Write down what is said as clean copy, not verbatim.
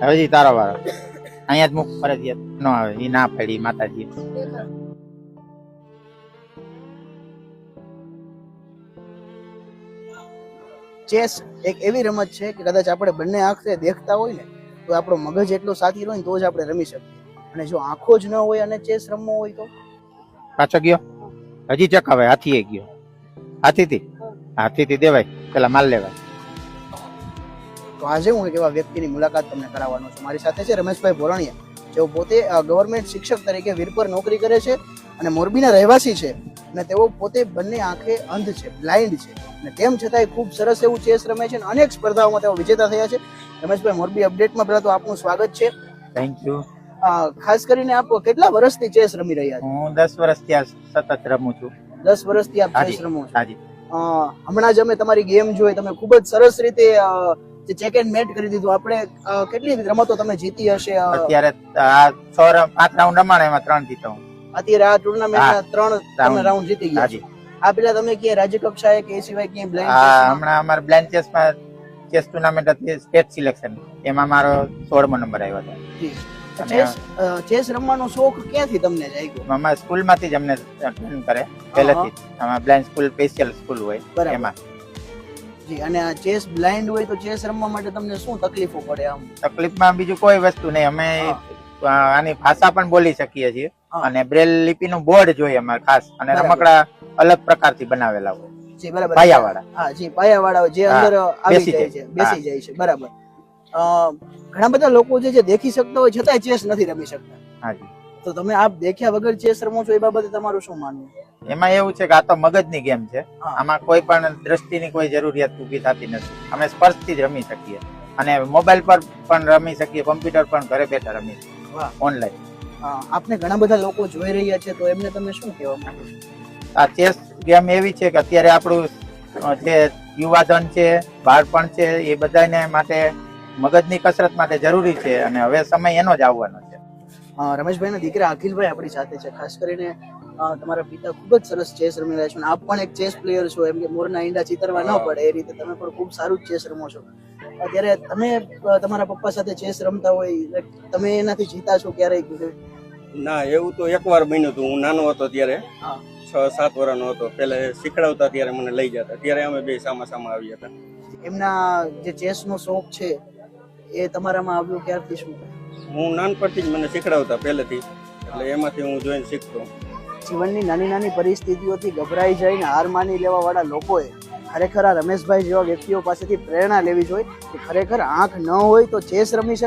હજી તારો વારો. અહીંયા જ મુખ ફરજિયાત ન આવે, એ ના પાડી માતાજી. ચેસ એક એવી રમત છે કે કદાચ આપણે બંને આંખે દેખતા હોય ને તો આપણો મગજ એટલો સાથી હોય ને તો જ આપણે રમી શકીએ, અને જો આંખો જ ન હોય અને ચેસ રમવો હોય તો પાછો ગયો હજી ચકાવે. હાથી ગયો. હાથીથી દેવાય, પેલા માલ લેવાય. તો આજે હું એક એવા વ્યક્તિની મુલાકાત તમને કરાવવાનો છું. મારી સાથે છે રમેશભાઈ ભોરણિયા, જેઓ પોતે ગવર્મેન્ટ શિક્ષક તરીકે વીરપુર નોકરી કરે છે અને મોરબીના રહેવાસી છે, અને તેઓ પોતે બંને આંખે અંધ છે, બ્લાઇન્ડ છે, અને તેમ છતાંય ખૂબ સરસ એવું ચેસ રમે છે અને અનેક સ્પર્ધાઓમાં તેઓ વિજેતા થયા છે. રમેશભાઈ, મોરબી અપડેટમાં પહેલા તો આપનું સ્વાગત છે. Thank you. ખાસ કરીને આપ કેટલા વર્ષથી ચેસ રમી રહ્યા છો? હું 10 વર્ષથી આ સતત રમું છું. 10 વર્ષથી આપ ચેસ રમો છો? હાજી. હમણાં જ અમે તમારી ગેમ જોઈ, તમે ખૂબ જ સરસ રીતે જે ચેક એન્ડ મેટ કરી દીધું. આપણે કેટલી રમતો તમે જીતી હશે? અત્યારે આ 5 રાઉન્ડ રમાણે એમાં 3 જીતો હું. અત્યારે આ ટુર્નામેન્ટના 3 તમે રાઉન્ડ જીતી ગયા છો. હાજી. આ પેલા તમે ક્યાં રાજ્ય કક્ષાએ કે એ સિવાય ક્યાંય બ્લાઇન્ડ આ હમણાં અમાર બ્લાઇન્ડ ચેસમાં ચેસ ટુર્નામેન્ટ હતી, સ્ટેટ સિલેક્શન, એમાં મારો 16મો નંબર આવ્યો હતો. ચેસ રમવાનો શોખ ક્યાંથી તમને જાગ્યો? અમારા સ્કૂલમાંથી જ અમને ટ્રેન કરે પહેલેથી જ. અમારા બ્લાઇન્ડ સ્કૂલ સ્પેશિયલ સ્કૂલ હોય એમાં. જી. અને આ ચેસ બ્લાઇન્ડ હોય તો ચેસ રમવા માટે તમને શું તકલીફો પડે? આમ તકલીફમાં બીજું કોઈ વસ્તુ નહીં. અમે આની ભાષા પણ બોલી શકીએ છીએ, અને બ્રેલ લિપિનું બોર્ડ જોઈએ અમારે ખાસ, અને રમકડા અલગ પ્રકારથી બનાવેલા હોય. જી, બરાબર. પાયાવાળા. હા જી, પાયાવાળા જે અંદર આવી જાય છે, બેસી જાય છે. બરાબર. ઘણા બધા લોકો છે જે દેખી શકતા હોય છતાંય ચેસ નથી રમી શકતા. હાજી. તો તમે આપ દેખ્યા વગર ચેસ રમો છો, એ બાબતે તમારું શું માનવું? એમાં એવું છે કે આ તો મગજની ગેમ છે. આમાં કોઈ પણ દ્રષ્ટિની કોઈ જરૂરિયાત ઊભી થતી નથી. અમે સ્પર્શથી જ રમી શકીએ, અને મોબાઈલ પર પણ રમી શકીએ, કોમ્પ્યુટર પણ ઘરે બેઠા રમી શકીએ ઓનલાઈન. આપને ઘણા બધા લોકો જોઈ રહ્યા છે, તો એમને તમે શું કહેવા માંગો છો? આ ચેસ ગેમ એવી છે કે અત્યારે આપણું જે યુવાધન છે, બાળપણ છે, એ બધાને માટે મગજની કસરત માટે જરૂરી છે, અને હવે સમય એનો જ આવવાનો છે. રમેશભાઈના દીકરા અખિલભાઈ આપણી સાથે છે. ખાસ કરીને તમારા પિતા ખૂબ જ સરસ ચેસ રમી રહ્યા છો, અને આપ પણ એક ચેસ પ્લેયર છો. એમ કે મોરના ઈંડા ચિતરવા ન પડે એ રીતે તમે પણ ખૂબ સારું ચેસ રમો છો. અત્યારે તમે તમારા પપ્પા સાથે ચેસ રમતા હોય, તમે એનાથી જીતા છો ક્યારેય? ના, એવું તો એકવાર બન્યું હતું. હું નાનો હતો ત્યારે, 6-7 વર્ષનો હતો. પેલા શીખડાવતા ત્યારે મને લઈ જતા, ત્યારે અમે બે સામા સામા આવ્યા હતા. એમના જે ચેસ નો શોખ છે એ તમારામાં આવ્યો ક્યારથી? શું હું નાનપણથી જ મને શીખડાવતા પહેલેથી, એટલે એમાંથી હું જોઈને શીખતો. જીવનની નાની નાની પરિસ્થિતિઓથી ગભરાઈ જઈને હાર માની લેવા વાળા લોકોએ ખરેખર આ રમેશભાઈ જેવા વ્યક્તિઓ પાસેથી પ્રેરણા લેવી જોઈએ કે ખરેખર આંખ ન હોય તો ચેસ રમી શકે.